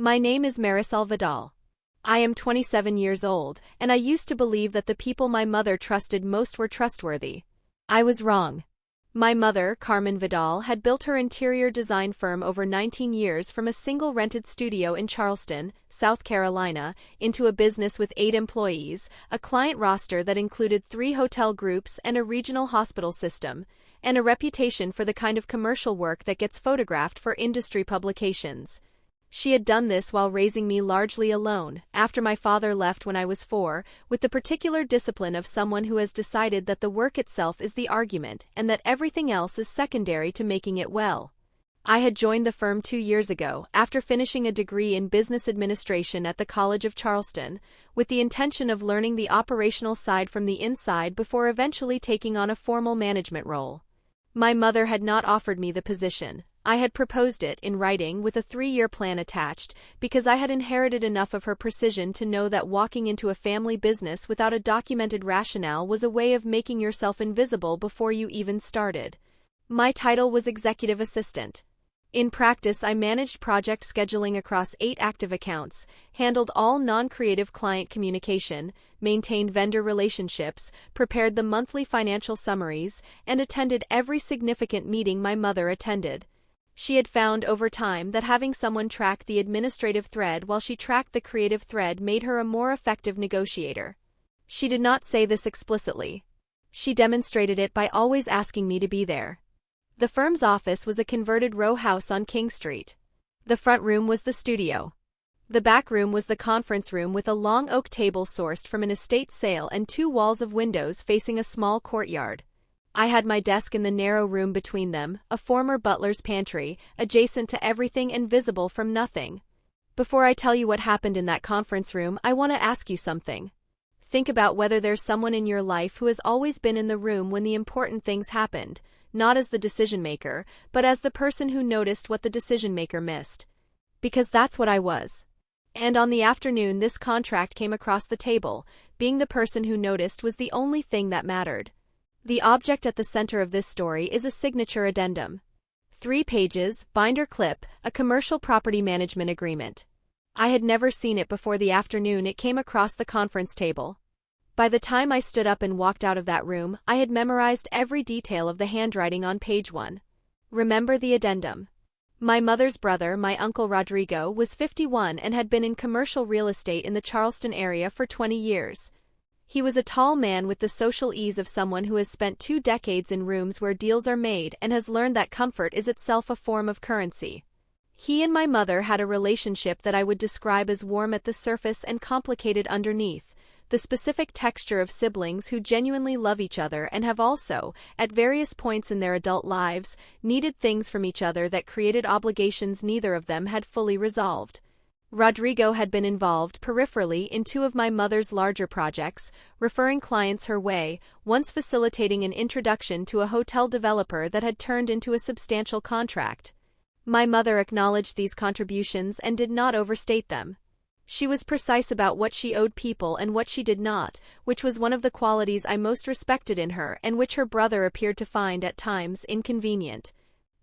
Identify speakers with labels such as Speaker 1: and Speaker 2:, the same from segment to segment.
Speaker 1: My name is Marisol Vidal. I am 27 years old, and I used to believe that the people my mother trusted most were trustworthy. I was wrong. My mother, Carmen Vidal, had built her interior design firm over 19 years from a single rented studio in Charleston, South Carolina, into a business with 8 employees, a client roster that included 3 hotel groups and a regional hospital system, and a reputation for the kind of commercial work that gets photographed for industry publications. She had done this while raising me largely alone, after my father left when I was 4, with the particular discipline of someone who has decided that the work itself is the argument and that everything else is secondary to making it well. I had joined the firm 2 years ago, after finishing a degree in business administration at the College of Charleston, with the intention of learning the operational side from the inside before eventually taking on a formal management role. My mother had not offered me the position. I had proposed it in writing with a 3-year plan attached, because I had inherited enough of her precision to know that walking into a family business without a documented rationale was a way of making yourself invisible before you even started. My title was executive assistant. In practice, I managed project scheduling across 8 active accounts, handled all non-creative client communication, maintained vendor relationships, prepared the monthly financial summaries, and attended every significant meeting my mother attended. She had found over time that having someone track the administrative thread while she tracked the creative thread made her a more effective negotiator. She did not say this explicitly. She demonstrated it by always asking me to be there. The firm's office was a converted row house on King Street. The front room was the studio. The back room was the conference room with a long oak table sourced from an estate sale and 2 walls of windows facing a small courtyard. I had my desk in the narrow room between them, a former butler's pantry, adjacent to everything and visible from nothing. Before I tell you what happened in that conference room, I want to ask you something. Think about whether there's someone in your life who has always been in the room when the important things happened, not as the decision-maker, but as the person who noticed what the decision-maker missed. Because that's what I was. And on the afternoon this contract came across the table, being the person who noticed was the only thing that mattered. The object at the center of this story is a signature addendum. 3 pages, binder clip, a commercial property management agreement. I had never seen it before the afternoon it came across the conference table. By the time I stood up and walked out of that room, I had memorized every detail of the handwriting on page 1. Remember the addendum. My mother's brother, my uncle Rodrigo, was 51 and had been in commercial real estate in the Charleston area for 20 years. He was a tall man with the social ease of someone who has spent 2 decades in rooms where deals are made and has learned that comfort is itself a form of currency. He and my mother had a relationship that I would describe as warm at the surface and complicated underneath, the specific texture of siblings who genuinely love each other and have also, at various points in their adult lives, needed things from each other that created obligations neither of them had fully resolved. Rodrigo had been involved peripherally in 2 of my mother's larger projects, referring clients her way, once facilitating an introduction to a hotel developer that had turned into a substantial contract. My mother acknowledged these contributions and did not overstate them. She was precise about what she owed people and what she did not, which was one of the qualities I most respected in her and which her brother appeared to find at times inconvenient.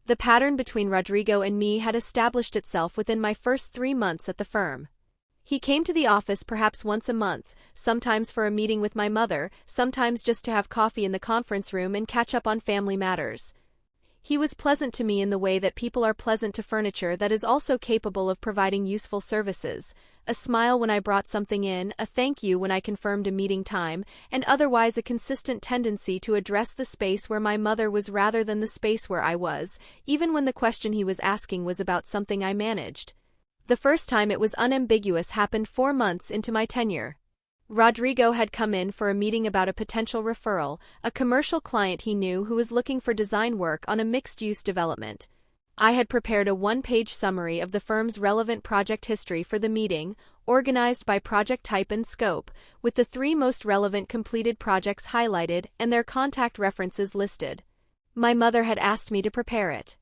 Speaker 1: The pattern between Rodrigo and me had established itself within my first 3 months at the firm. He came to the office perhaps once a month, sometimes for a meeting with my mother, sometimes just to have coffee in the conference room and catch up on family matters. He was pleasant to me in the way that people are pleasant to furniture that is also capable of providing useful services. A smile when I brought something in, a thank you when I confirmed a meeting time, and otherwise a consistent tendency to address the space where my mother was rather than the space where I was, even when the question he was asking was about something I managed. The first time it was unambiguous happened 4 months into my tenure. Rodrigo had come in for a meeting about a potential referral, a commercial client he knew who was looking for design work on a mixed-use development. I had prepared a 1-page summary of the firm's relevant project history for the meeting, organized by project type and scope, with the 3 most relevant completed projects highlighted and their contact references listed. My mother had asked me to prepare it.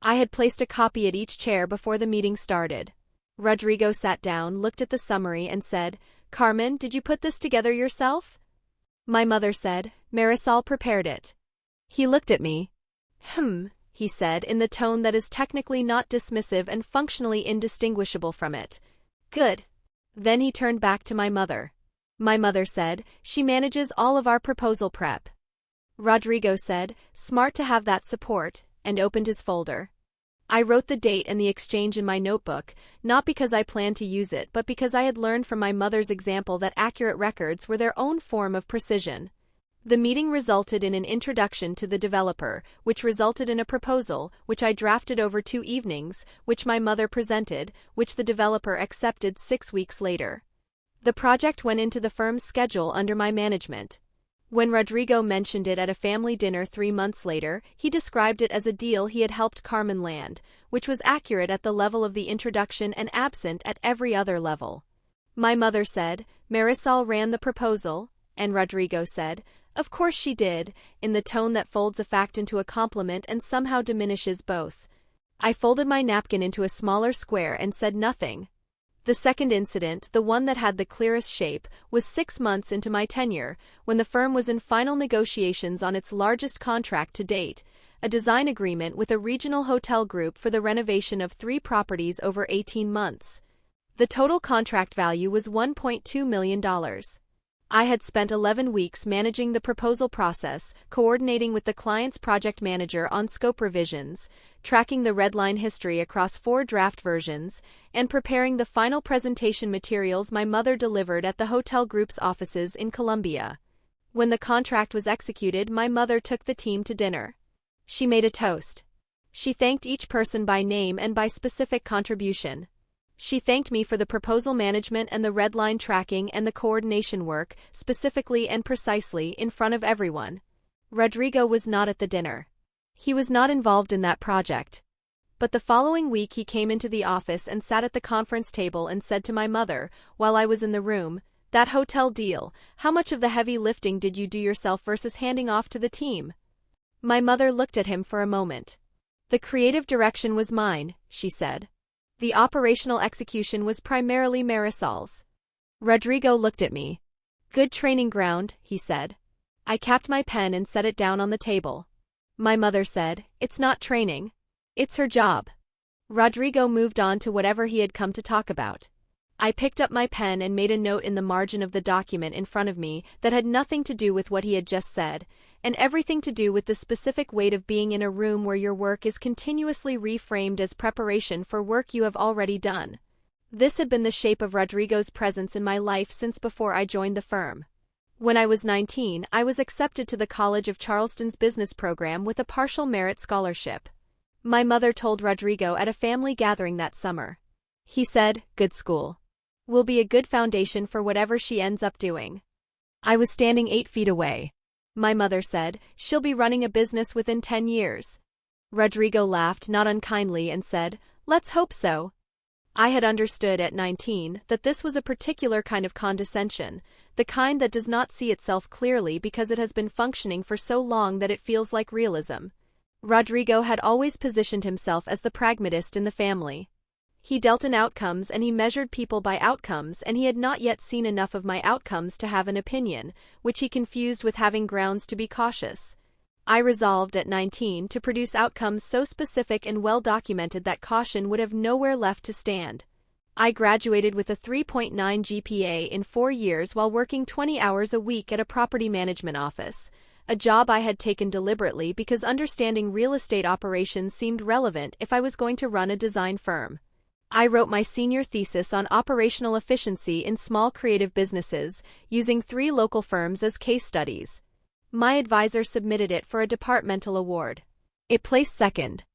Speaker 1: I had placed a copy at each chair before the meeting started. Rodrigo sat down, looked at the summary, and said, "Carmen, did you put this together yourself?" My mother said, "Marisol prepared it." He looked at me. he said in the tone that is technically not dismissive and functionally indistinguishable from it. Good. Then he turned back to my mother. My mother said, she manages all of our proposal prep. Rodrigo said, smart to have that support, and opened his folder. I wrote the date and the exchange in my notebook, not because I planned to use it but because I had learned from my mother's example that accurate records were their own form of precision. The meeting resulted in an introduction to the developer, which resulted in a proposal, which I drafted over 2 evenings, which my mother presented, which the developer accepted 6 weeks later. The project went into the firm's schedule under my management. When Rodrigo mentioned it at a family dinner 3 months later, he described it as a deal he had helped Carmen land, which was accurate at the level of the introduction and absent at every other level. My mother said, Marisol ran the proposal, and Rodrigo said, of course she did, in the tone that folds a fact into a compliment and somehow diminishes both. I folded my napkin into a smaller square and said nothing. The second incident, the one that had the clearest shape, was 6 months into my tenure, when the firm was in final negotiations on its largest contract to date, a design agreement with a regional hotel group for the renovation of 3 properties over 18 months. The total contract value was $1.2 million. I had spent 11 weeks managing the proposal process, coordinating with the client's project manager on scope revisions, tracking the redline history across 4 draft versions, and preparing the final presentation materials my mother delivered at the hotel group's offices in Colombia. When the contract was executed, my mother took the team to dinner. She made a toast. She thanked each person by name and by specific contribution. She thanked me for the proposal management and the red line tracking and the coordination work, specifically and precisely, in front of everyone. Rodrigo was not at the dinner. He was not involved in that project. But the following week he came into the office and sat at the conference table and said to my mother, while I was in the room, that hotel deal, how much of the heavy lifting did you do yourself versus handing off to the team? My mother looked at him for a moment. The creative direction was mine, she said. The operational execution was primarily Marisol's. Rodrigo looked at me. Good training ground, he said. I capped my pen and set it down on the table. My mother said, it's not training. It's her job. Rodrigo moved on to whatever he had come to talk about. I picked up my pen and made a note in the margin of the document in front of me that had nothing to do with what he had just said, and everything to do with the specific weight of being in a room where your work is continuously reframed as preparation for work you have already done. This had been the shape of Rodrigo's presence in my life since before I joined the firm. When I was 19, I was accepted to the College of Charleston's business program with a partial merit scholarship. My mother told Rodrigo at a family gathering that summer. He said, good school. Will be a good foundation for whatever she ends up doing. I was standing 8 feet away. My mother said, she'll be running a business within 10 years. Rodrigo laughed not unkindly and said, let's hope so. I had understood at 19 that this was a particular kind of condescension, the kind that does not see itself clearly because it has been functioning for so long that it feels like realism. Rodrigo had always positioned himself as the pragmatist in the family. He dealt in outcomes and he measured people by outcomes, and he had not yet seen enough of my outcomes to have an opinion, which he confused with having grounds to be cautious. I resolved at 19 to produce outcomes so specific and well documented that caution would have nowhere left to stand. I graduated with a 3.9 GPA in 4 years while working 20 hours a week at a property management office, a job I had taken deliberately because understanding real estate operations seemed relevant if I was going to run a design firm. I wrote my senior thesis on operational efficiency in small creative businesses, using 3 local firms as case studies. My advisor submitted it for a departmental award. It placed second.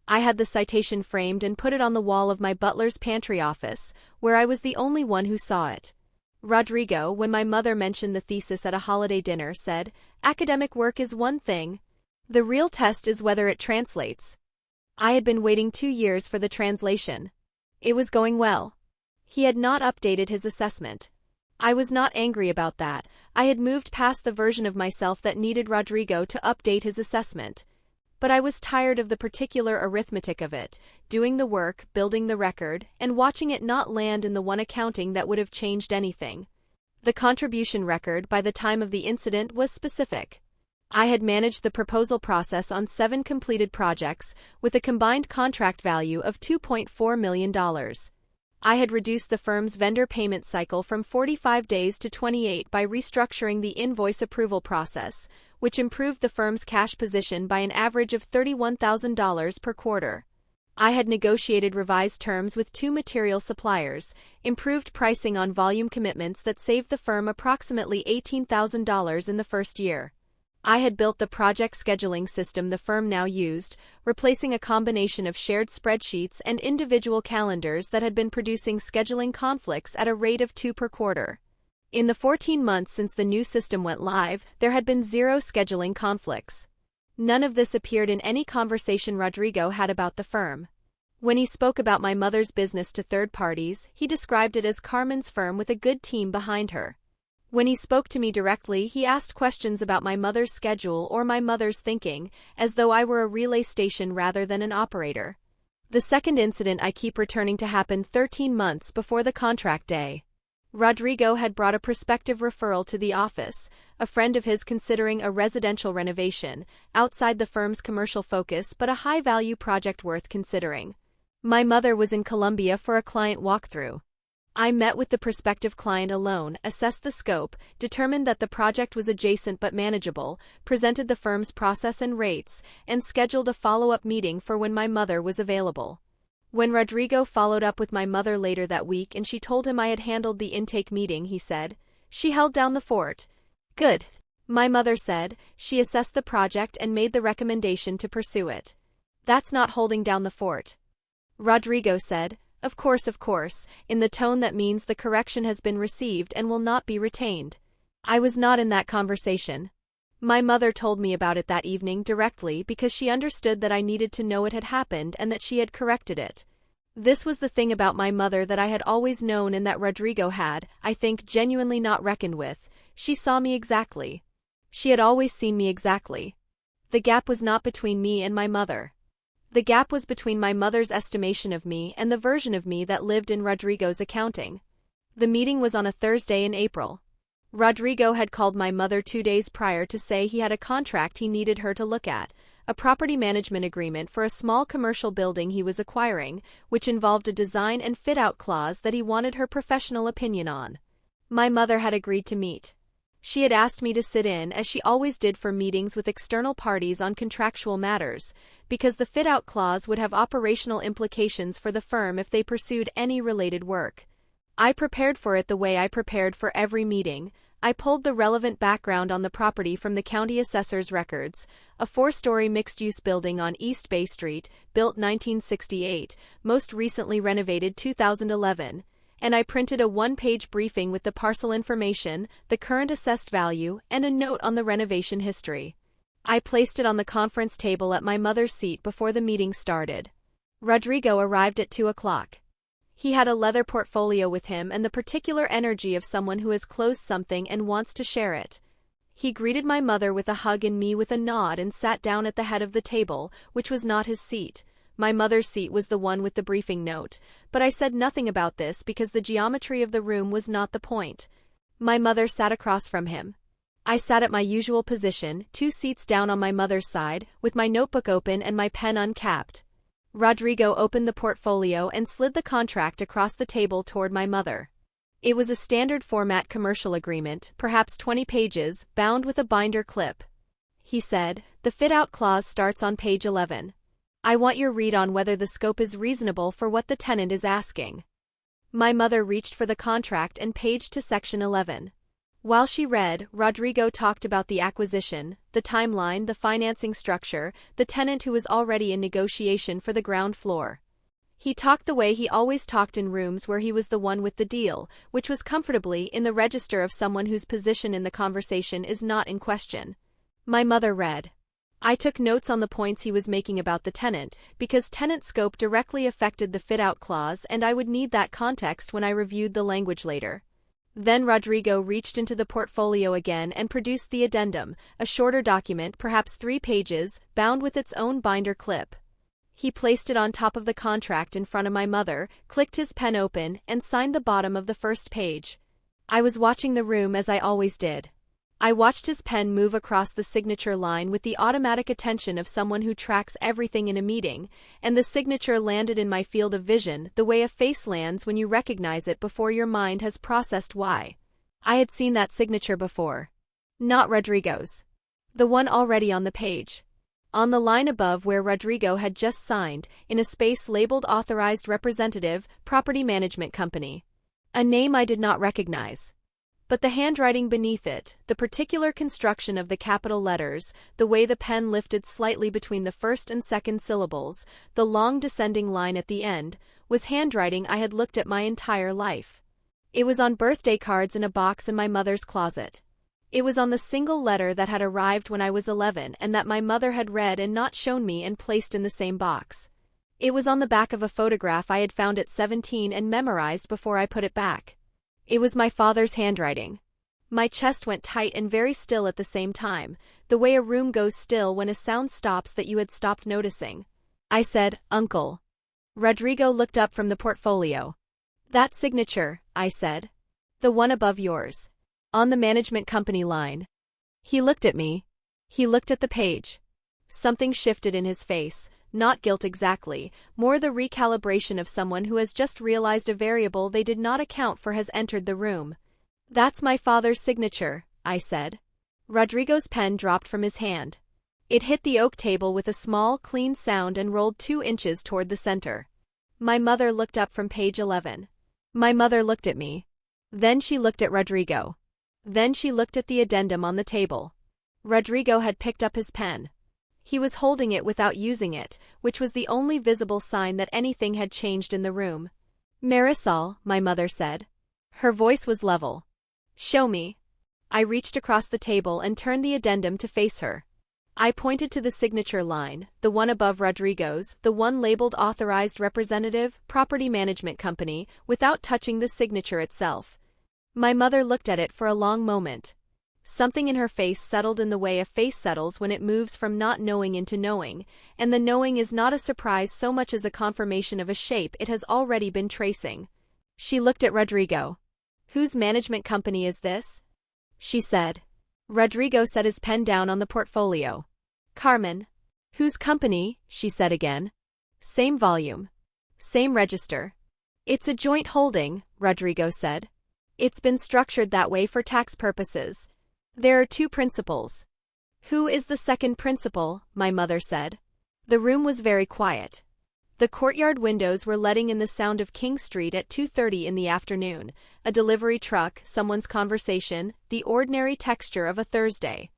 Speaker 1: I had the citation framed and put it on the wall of my butler's pantry office, where I was the only one who saw it. Rodrigo, when my mother mentioned the thesis at a holiday dinner, said, academic work is one thing. The real test is whether it translates. I had been waiting 2 years for the translation. It was going well. He had not updated his assessment. I was not angry about that. I had moved past the version of myself that needed Rodrigo to update his assessment. But I was tired of the particular arithmetic of it, doing the work, building the record, and watching it not land in the one accounting that would have changed anything. The contribution record by the time of the incident was specific. I had managed the proposal process on 7 completed projects, with a combined contract value of $2.4 million. I had reduced the firm's vendor payment cycle from 45 days to 28 by restructuring the invoice approval process, which improved the firm's cash position by an average of $31,000 per quarter. I had negotiated revised terms with 2 material suppliers, improved pricing on volume commitments that saved the firm approximately $18,000 in the first year. I had built the project scheduling system the firm now used, replacing a combination of shared spreadsheets and individual calendars that had been producing scheduling conflicts at a rate of 2 per quarter. In the 14 months since the new system went live, there had been 0 scheduling conflicts. None of this appeared in any conversation Rodrigo had about the firm. When he spoke about my mother's business to third parties, he described it as Carmen's firm with a good team behind her. When he spoke to me directly, he asked questions about my mother's schedule or my mother's thinking, as though I were a relay station rather than an operator. The second incident I keep returning to happened 13 months before the contract day. Rodrigo had brought a prospective referral to the office, a friend of his considering a residential renovation, outside the firm's commercial focus but a high-value project worth considering. My mother was in Colombia for a client walkthrough. I met with the prospective client alone, assessed the scope, determined that the project was adjacent but manageable, presented the firm's process and rates, and scheduled a follow-up meeting for when my mother was available. When Rodrigo followed up with my mother later that week and she told him I had handled the intake meeting, he said, "She held down the fort." "Good." My mother said, "She assessed the project and made the recommendation to pursue it." "That's not holding down the fort." Rodrigo said, of course, in the tone that means the correction has been received and will not be retained. I was not in that conversation. My mother told me about it that evening directly because she understood that I needed to know it had happened and that she had corrected it. This was the thing about my mother that I had always known and that Rodrigo had, I think, genuinely not reckoned with. She saw me exactly. She had always seen me exactly. The gap was not between me and my mother. The gap was between my mother's estimation of me and the version of me that lived in Rodrigo's accounting. The meeting was on a Thursday in April. Rodrigo had called my mother 2 days prior to say he had a contract he needed her to look at, a property management agreement for a small commercial building he was acquiring, which involved a design and fit-out clause that he wanted her professional opinion on. My mother had agreed to meet. She had asked me to sit in, as she always did for meetings with external parties on contractual matters, because the fit-out clause would have operational implications for the firm if they pursued any related work. I prepared for it the way I prepared for every meeting. I pulled the relevant background on the property from the county assessor's records, a 4-story mixed-use building on East Bay Street, built 1968, most recently renovated 2011. And I printed a 1-page briefing with the parcel information, the current assessed value, and a note on the renovation history. I placed it on the conference table at my mother's seat before the meeting started. Rodrigo arrived at 2 o'clock. He had a leather portfolio with him and the particular energy of someone who has closed something and wants to share it. He greeted my mother with a hug and me with a nod and sat down at the head of the table, which was not his seat. My mother's seat was the one with the briefing note, but I said nothing about this because the geometry of the room was not the point. My mother sat across from him. I sat at my usual position, 2 seats down on my mother's side, with my notebook open and my pen uncapped. Rodrigo opened the portfolio and slid the contract across the table toward my mother. It was a standard format commercial agreement, perhaps 20 pages, bound with a binder clip. He said, "The fit-out clause starts on page 11. I want your read on whether the scope is reasonable for what the tenant is asking." My mother reached for the contract and paged to section 11. While she read, Rodrigo talked about the acquisition, the timeline, the financing structure, the tenant who was already in negotiation for the ground floor. He talked the way he always talked in rooms where he was the one with the deal, which was comfortably in the register of someone whose position in the conversation is not in question. My mother read. I took notes on the points he was making about the tenant, because tenant scope directly affected the fit-out clause and I would need that context when I reviewed the language later. Then Rodrigo reached into the portfolio again and produced the addendum, a shorter document, perhaps 3 pages, bound with its own binder clip. He placed it on top of the contract in front of my mother, clicked his pen open, and signed the bottom of the first page. I was watching the room as I always did. I watched his pen move across the signature line with the automatic attention of someone who tracks everything in a meeting, and the signature landed in my field of vision the way a face lands when you recognize it before your mind has processed why. I had seen that signature before. Not Rodrigo's. The one already on the page. On the line above where Rodrigo had just signed, in a space labeled Authorized Representative, Property Management Company. A name I did not recognize. But the handwriting beneath it, the particular construction of the capital letters, the way the pen lifted slightly between the first and second syllables, the long descending line at the end, was handwriting I had looked at my entire life. It was on birthday cards in a box in my mother's closet. It was on the single letter that had arrived when I was 11 and that my mother had read and not shown me and placed in the same box. It was on the back of a photograph I had found at 17 and memorized before I put it back. It was my father's handwriting. My chest went tight and very still at the same time, the way a room goes still when a sound stops that you had stopped noticing. I said, "Uncle." Rodrigo looked up from the portfolio. "That signature," I said. "The one above yours. On the management company line." He looked at me. He looked at the page. Something shifted in his face, not guilt exactly, more the recalibration of someone who has just realized a variable they did not account for has entered the room. "That's my father's signature," I said. Rodrigo's pen dropped from his hand. It hit the oak table with a small, clean sound and rolled 2 inches toward the center. My mother looked up from page 11. My mother looked at me. Then she looked at Rodrigo. Then she looked at the addendum on the table. Rodrigo had picked up his pen. He was holding it without using it, which was the only visible sign that anything had changed in the room. "Marisol," my mother said. Her voice was level. "Show me." I reached across the table and turned the addendum to face her. I pointed to the signature line, the one above Rodrigo's, the one labeled Authorized Representative, Property Management Company, without touching the signature itself. My mother looked at it for a long moment. Something in her face settled in the way a face settles when it moves from not knowing into knowing, and the knowing is not a surprise so much as a confirmation of a shape it has already been tracing. She looked at Rodrigo. "Whose management company is this?" she said. Rodrigo set his pen down on the portfolio. "Carmen." "Whose company?" she said again. "Same volume. Same register." "It's a joint holding," Rodrigo said. "It's been structured that way for tax purposes. There are 2 principals." "Who is the second principal?" my mother said. The room was very quiet. The courtyard windows were letting in the sound of King Street at 2:30 in the afternoon, a delivery truck, someone's conversation, the ordinary texture of a Thursday.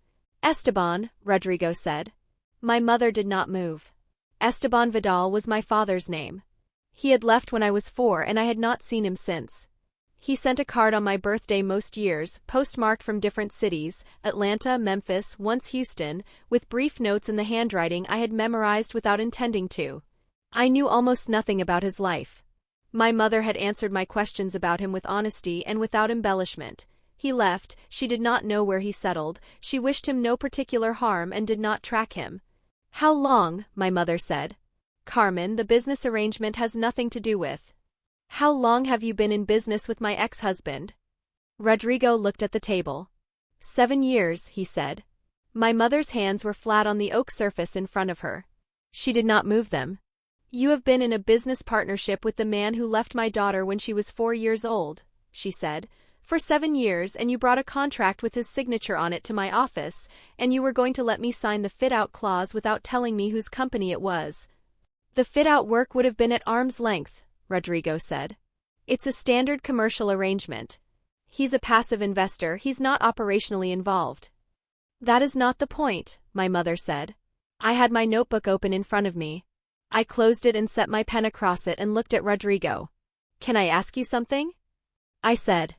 Speaker 1: "Esteban," Rodrigo said. My mother did not move. Esteban Vidal was my father's name. He had left when I was 4 and I had not seen him since. He sent a card on my birthday most years, postmarked from different cities, Atlanta, Memphis, once Houston, with brief notes in the handwriting I had memorized without intending to. I knew almost nothing about his life. My mother had answered my questions about him with honesty and without embellishment. He left, she did not know where he settled, she wished him no particular harm and did not track him. "How long?" my mother said. "Carmen, the business arrangement has nothing to do with." "How long have you been in business with my ex-husband?" Rodrigo looked at the table. 7 years, he said. My mother's hands were flat on the oak surface in front of her. She did not move them. "You have been in a business partnership with the man who left my daughter when she was 4 years old," she said, "for 7 years, and you brought a contract with his signature on it to my office, and you were going to let me sign the fit-out clause without telling me whose company it was." "The fit-out work would have been at arm's length," Rodrigo said. "It's a standard commercial arrangement. He's a passive investor, he's not operationally involved." "That is not the point," my mother said. I had my notebook open in front of me. I closed it and set my pen across it and looked at Rodrigo. "Can I ask you something?" I said.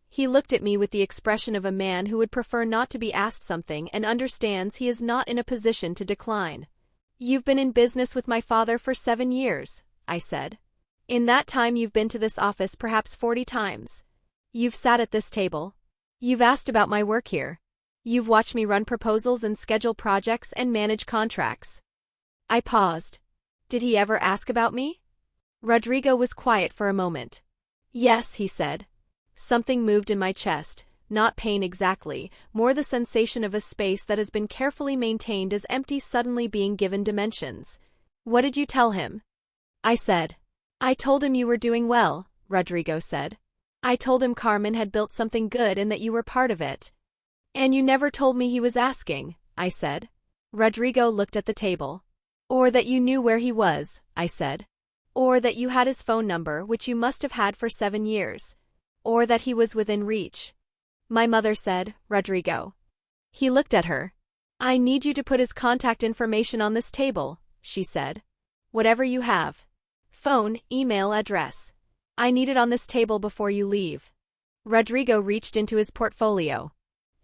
Speaker 1: He looked at me with the expression of a man who would prefer not to be asked something and understands he is not in a position to decline. "You've been in business with my father for 7 years," I said. "In that time you've been to this office perhaps 40 times. You've sat at this table. You've asked about my work here. You've watched me run proposals and schedule projects and manage contracts." I paused. Did he ever ask about me? Rodrigo was quiet for a moment. "Yes," he said. Something moved in my chest. not pain exactly, more the sensation of a space that has been carefully maintained as empty suddenly being given dimensions. What did you tell him? I said. I told him you were doing well, Rodrigo said. I told him Carmen had built something good and that you were part of it. And you never told me he was asking, I said. Rodrigo looked at the table. Or that you knew where he was, I said. Or that you had his phone number, which you must have had for 7 years. Or that he was within reach. My mother said, Rodrigo. He looked at her. I need you to put his contact information on this table, she said. Whatever you have. Phone, email address. I need it on this table before you leave. Rodrigo reached into his portfolio.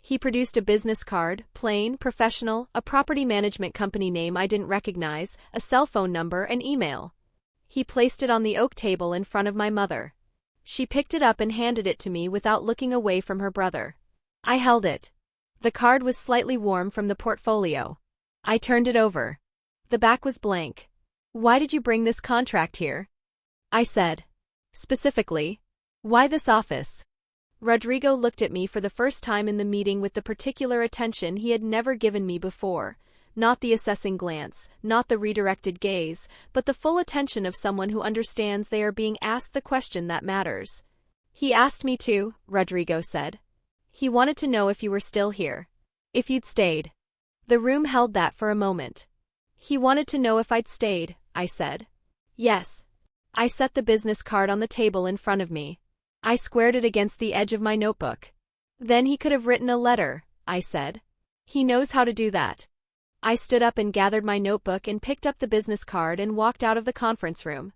Speaker 1: He produced a business card, plain, professional, a property management company name I didn't recognize, a cell phone number, and email. He placed it on the oak table in front of my mother. She picked it up and handed it to me without looking away from her brother. I held it. The card was slightly warm from the portfolio. I turned it over. The back was blank. Why did you bring this contract here? I said. Specifically, why this office? Rodrigo looked at me for the first time in the meeting with the particular attention he had never given me before. Not the assessing glance, not the redirected gaze, but the full attention of someone who understands they are being asked the question that matters. He asked me to, Rodrigo said. He wanted to know if you were still here. If you'd stayed. The room held that for a moment. He wanted to know if I'd stayed, I said. Yes. I set the business card on the table in front of me. I squared it against the edge of my notebook. Then he could have written a letter, I said. He knows how to do that. I stood up and gathered my notebook and picked up the business card and walked out of the conference room.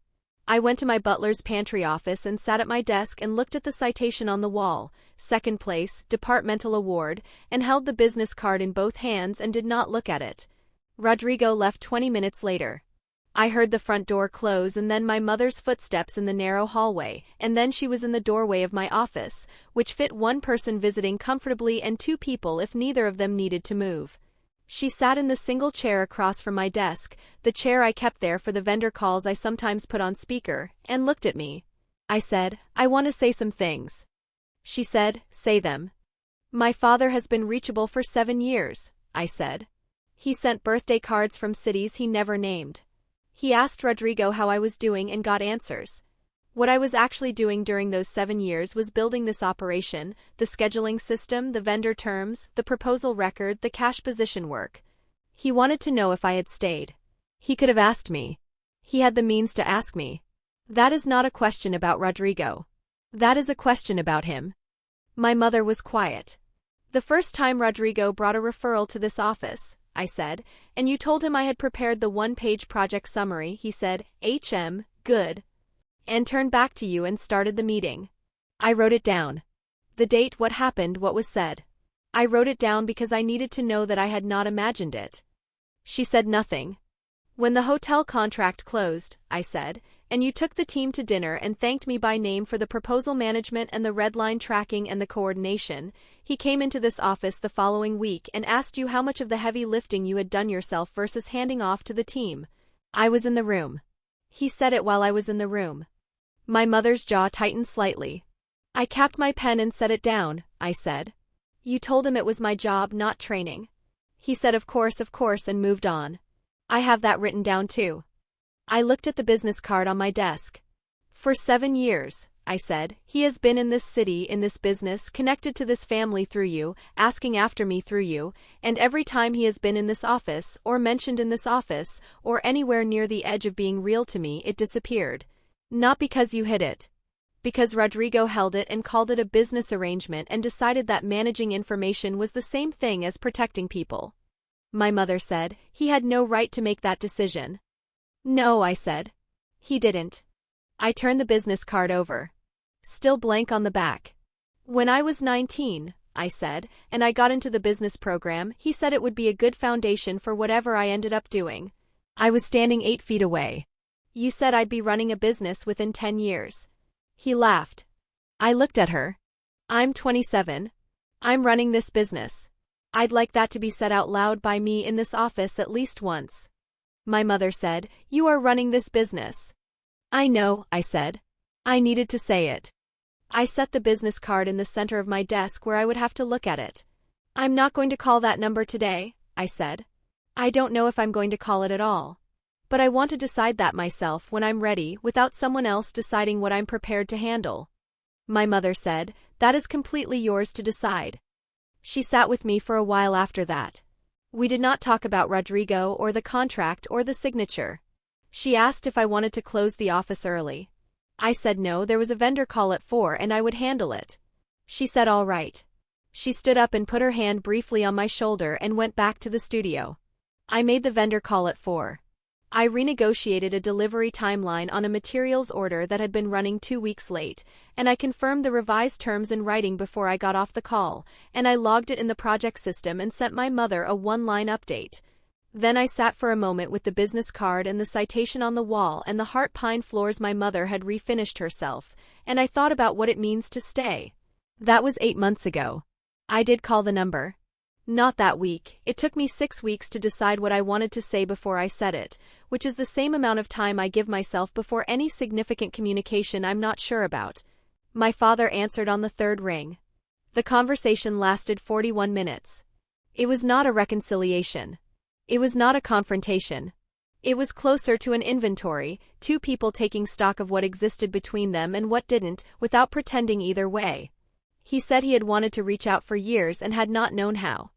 Speaker 1: I went to my butler's pantry office and sat at my desk and looked at the citation on the wall, 2nd place, departmental award, and held the business card in both hands and did not look at it. Rodrigo left 20 minutes later. I heard the front door close and then my mother's footsteps in the narrow hallway, and then she was in the doorway of my office, which fit 1 person visiting comfortably and 2 people if neither of them needed to move. She sat in the single chair across from my desk, the chair I kept there for the vendor calls I sometimes put on speaker, and looked at me. I said, I want to say some things. She said, say them. My father has been reachable for 7 years, I said. He sent birthday cards from cities he never named. He asked Rodrigo how I was doing and got answers. What I was actually doing during those 7 years was building this operation, the scheduling system, the vendor terms, the proposal record, the cash position work. He wanted to know if I had stayed. He could have asked me. He had the means to ask me. That is not a question about Rodrigo. That is a question about him. My mother was quiet. The first time Rodrigo brought a referral to this office, I said, and you told him I had prepared the 1-page project summary, he said, good. And turned back to you and started the meeting. I wrote it down. The date, what happened, what was said. I wrote it down because I needed to know that I had not imagined it. She said nothing. When the hotel contract closed, I said, and you took the team to dinner and thanked me by name for the proposal management and the red line tracking and the coordination, he came into this office the following week and asked you how much of the heavy lifting you had done yourself versus handing off to the team. I was in the room. He said it while I was in the room. My mother's jaw tightened slightly. I capped my pen and set it down, I said. You told him it was my job, not training. He said of course, and moved on. I have that written down too. I looked at the business card on my desk. For 7 years, I said, he has been in this city, in this business, connected to this family through you, asking after me through you, and every time he has been in this office, or mentioned in this office, or anywhere near the edge of being real to me, it disappeared. Not because you hid it. Because Rodrigo held it and called it a business arrangement and decided that managing information was the same thing as protecting people. My mother said, he had no right to make that decision. No, I said. He didn't. I turned the business card over. Still blank on the back. When I was 19, I said, and I got into the business program, he said it would be a good foundation for whatever I ended up doing. I was standing 8 feet away. You said I'd be running a business within 10 years. He laughed. I looked at her. I'm 27. I'm running this business. I'd like that to be said out loud by me in this office at least once. My mother said, you are running this business. I know, I said. I needed to say it. I set the business card in the center of my desk where I would have to look at it. I'm not going to call that number today, I said. I don't know if I'm going to call it at all. But I want to decide that myself when I'm ready without someone else deciding what I'm prepared to handle. My mother said, that is completely yours to decide. She sat with me for a while after that. We did not talk about Rodrigo or the contract or the signature. She asked if I wanted to close the office early. I said no, there was a vendor call at 4 and I would handle it. She said all right. She stood up and put her hand briefly on my shoulder and went back to the studio. I made the vendor call at 4. I renegotiated a delivery timeline on a materials order that had been running 2 weeks late, and I confirmed the revised terms in writing before I got off the call, and I logged it in the project system and sent my mother a one-line update. Then I sat for a moment with the business card and the citation on the wall and the heart pine floors my mother had refinished herself, and I thought about what it means to stay. That was 8 months ago. I did call the number. Not that week. It took me 6 weeks to decide what I wanted to say before I said it, which is the same amount of time I give myself before any significant communication I'm not sure about. My father answered on the third ring. The conversation lasted 41 minutes. It was not a reconciliation. It was not a confrontation. It was closer to an inventory, two people taking stock of what existed between them and what didn't, without pretending either way. He said he had wanted to reach out for years and had not known how.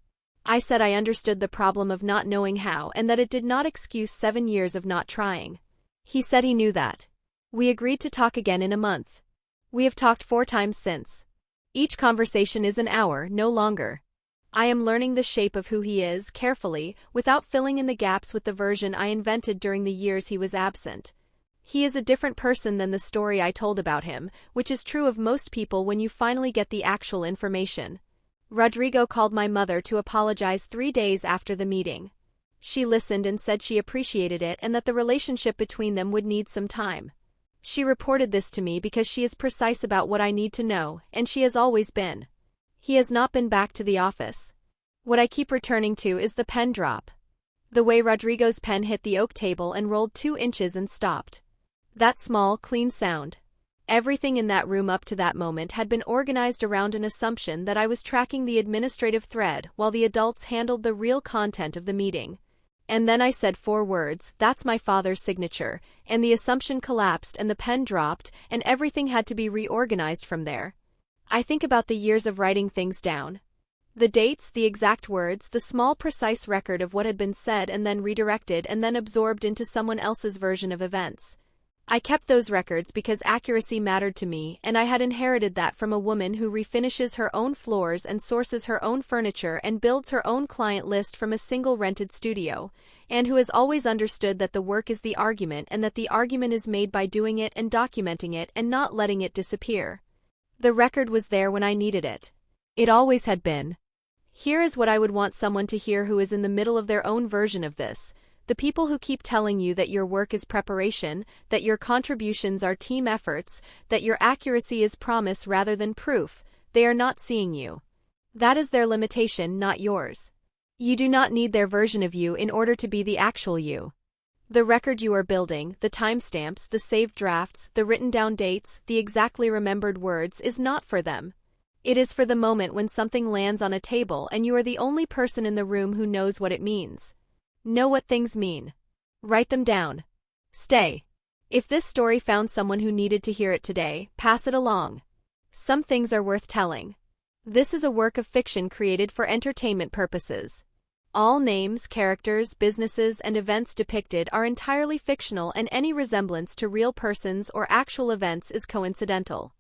Speaker 1: I said I understood the problem of not knowing how and that it did not excuse 7 years of not trying. He said he knew that. We agreed to talk again in a month. We have talked 4 times since. Each conversation is an hour, no longer. I am learning the shape of who he is carefully, without filling in the gaps with the version I invented during the years he was absent. He is a different person than the story I told about him, which is true of most people when you finally get the actual information. Rodrigo called my mother to apologize 3 days after the meeting. She listened and said she appreciated it and that the relationship between them would need some time. She reported this to me because she is precise about what I need to know, and she has always been. He has not been back to the office. What I keep returning to is the pen drop. The way Rodrigo's pen hit the oak table and rolled 2 inches and stopped. That small, clean sound. Everything in that room up to that moment had been organized around an assumption that I was tracking the administrative thread while the adults handled the real content of the meeting. And then I said 4 words, "That's my father's signature," and the assumption collapsed and the pen dropped and everything had to be reorganized from there. I think about the years of writing things down. The dates, the exact words, the small precise record of what had been said and then redirected and then absorbed into someone else's version of events. I kept those records because accuracy mattered to me, and I had inherited that from a woman who refinishes her own floors and sources her own furniture and builds her own client list from a single rented studio, and who has always understood that the work is the argument and that the argument is made by doing it and documenting it and not letting it disappear. The record was there when I needed it. It always had been. Here is what I would want someone to hear who is in the middle of their own version of this. The people who keep telling you that your work is preparation, that your contributions are team efforts, that your accuracy is promise rather than proof, they are not seeing you. That is their limitation, not yours. You do not need their version of you in order to be the actual you. The record you are building, the timestamps, the saved drafts, the written down dates, the exactly remembered words is not for them. It is for the moment when something lands on a table and you are the only person in the room who knows what it means. Know what things mean. Write them down. Stay. If this story found someone who needed to hear it today, pass it along. Some things are worth telling. This is a work of fiction created for entertainment purposes. All names, characters, businesses, and events depicted are entirely fictional, and any resemblance to real persons or actual events is coincidental.